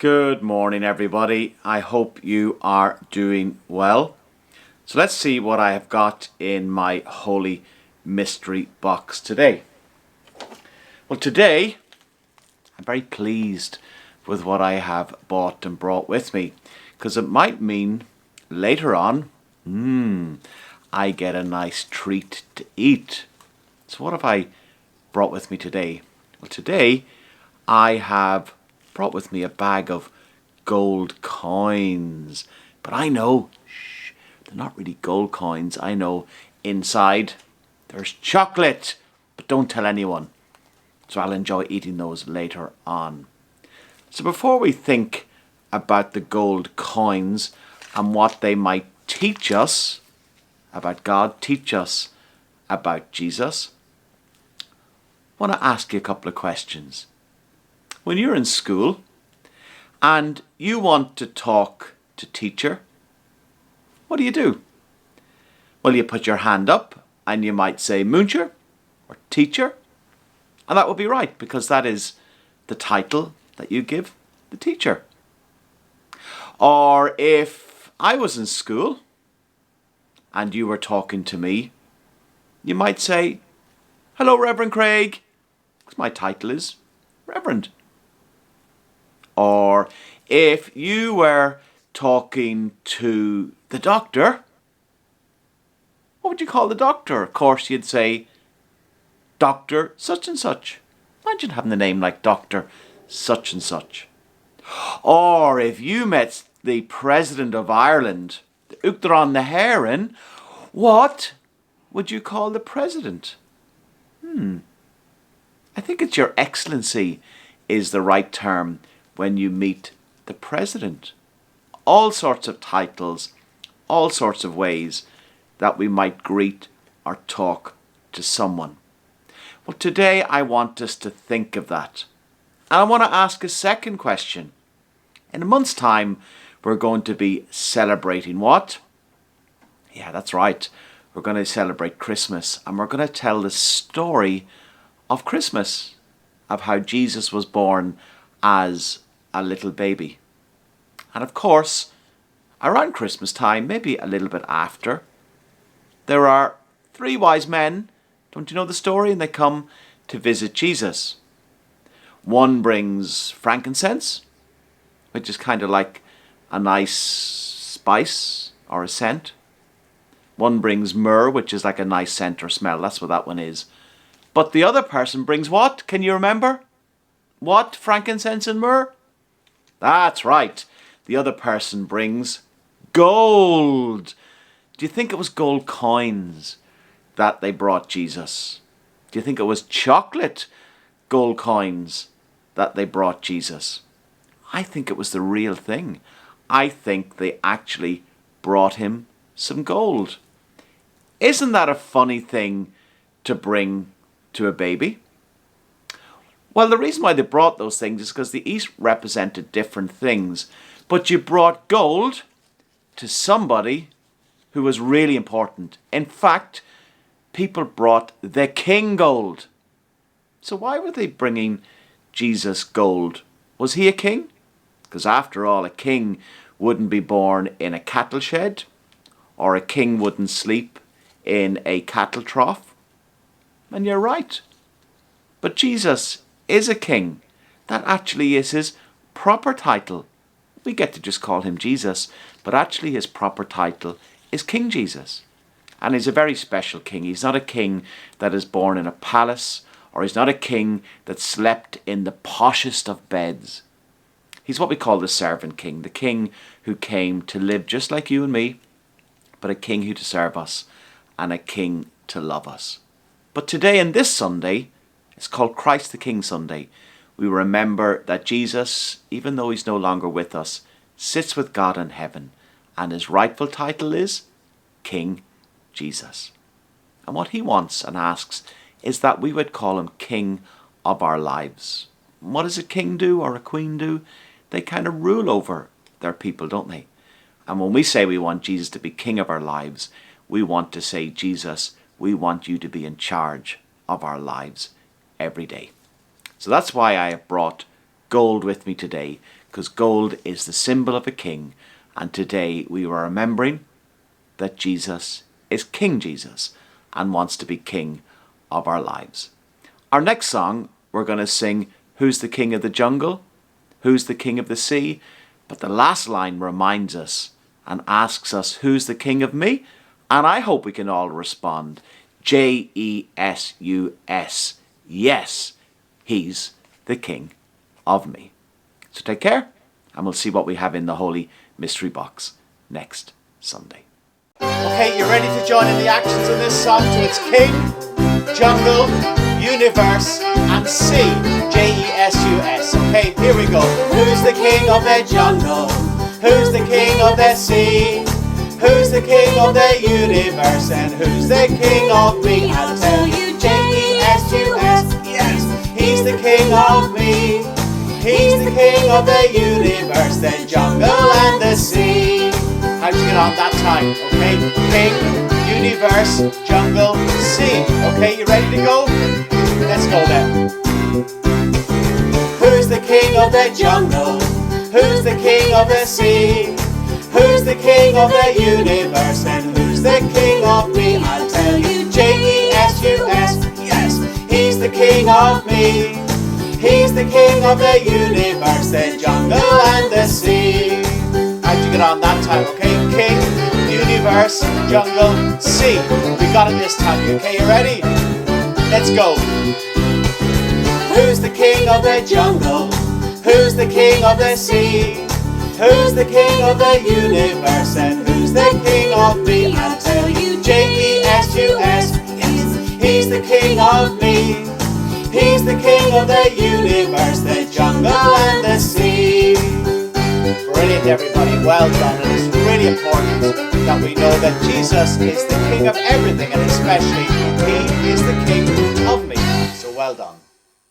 Good morning, everybody. I hope you are doing well. So let's see what I have got in my holy mystery box today. Well, today I'm very pleased with what I have bought and brought with me, because it might mean later on, I get a nice treat to eat. So what have I brought with me today? Well, today I have brought with me a bag of gold coins. But I know, they're not really gold coins. I know inside there's chocolate, but don't tell anyone. So I'll enjoy eating those later on. So before we think about the gold coins and what they might teach us about God, teach us about Jesus, I want to ask you a couple of questions. When you're in school and you want to talk to teacher, what do? Well, you put your hand up and you might say Muncher or teacher, and that would be right because that is the title that you give the teacher. Or if I was in school and you were talking to me, you might say, hello, Reverend Craig, because my title is Reverend. Or if you were talking to the doctor, what would you call the doctor? Of course, you'd say, Dr. such and such. Imagine having the name like Dr. such and such. Or if you met the President of Ireland, the Uachtaráin na hÉireann, what would you call the President? I think it's Your Excellency is the right term when you meet the President. All sorts of titles, all sorts of ways that we might greet or talk to someone. Well, today I want us to think of that. And I want to ask a second question. In a month's time, we're going to be celebrating what? Yeah, that's right. We're going to celebrate Christmas, and we're going to tell the story of Christmas, of how Jesus was born as a little baby. And of course, around Christmas time, maybe a little bit after, there are three wise men. Don't you know the story? And they come to visit Jesus. One brings frankincense, which is kind of like a nice spice or a scent. One brings myrrh, which is like a nice scent or smell. That's what that one is. But the other person brings what? Can you remember? What? Frankincense and myrrh? That's right. The other person brings gold. Do you think it was gold coins that they brought Jesus? Do you think it was chocolate gold coins that they brought Jesus? I think it was the real thing. I think they actually brought him some gold. Isn't that a funny thing to bring to a baby? Well, the reason why they brought those things is because the East represented different things. But you brought gold to somebody who was really important. In fact, people brought the king gold. So why were they bringing Jesus gold? Was he a king? Because after all, a king wouldn't be born in a cattle shed, or a king wouldn't sleep in a cattle trough. And you're right. But Jesus is a king. That actually is his proper title. We get to just call him Jesus, but actually his proper title is King Jesus. And he's a very special king. He's not a king that is born in a palace, or he's not a king that slept in the poshest of beds. He's what we call the servant king, the king who came to live just like you and me, but a king who to serve us and a king to love us. But today and this Sunday, it's called Christ the King Sunday. We remember that Jesus, even though he's no longer with us, sits with God in heaven, and his rightful title is King Jesus. And what he wants and asks is that we would call him King of our lives. What does a king do or a queen do? They kind of rule over their people, don't they? And when we say we want Jesus to be king of our lives, we want to say, Jesus, we want you to be in charge of our lives every day. So that's why I have brought gold with me today, because gold is the symbol of a king. And today we were remembering that Jesus is King Jesus and wants to be king of our lives. Our next song, we're going to sing Who's the King of the Jungle? Who's the King of the Sea? But the last line reminds us and asks us, who's the king of me? And I hope we can all respond, Jesus. Yes, he's the king of me. So take care, and we'll see what we have in the Holy Mystery Box next Sunday. Okay, you ready to join in the actions of this song? So it's King, Jungle, Universe, and Sea. Jesus. Okay, here we go. Who's the king of the jungle? Who's the king of the sea? Who's the king of the universe? And who's the king of me? I'll tell you, Jesus. Yes, he's the king of me. He's the king of the universe, the jungle and the sea. How'd you get on that time? Okay, king, universe, jungle, sea. Okay, you ready to go? Let's go then. Who's the king of the jungle? Who's the king of the sea? Who's the king of the universe? And who's the king of me? I'll tell you, Jesus. Yes, he's the king of me. He's the king of the universe, the jungle and the sea. How'd you get on that time? Okay, king, universe, jungle, sea. We got it this time. Okay, you ready? Let's go. Who's the king of the jungle? Who's the king of the sea? Who's the king of the universe? And who's the king of me? I'll tell you, Jesus. Yes, he's the king of me. He's the king of the universe, the jungle and the sea. Brilliant, everybody. Well done. And it's really important that we know that Jesus is the king of everything, and especially he is the king of me. So well done.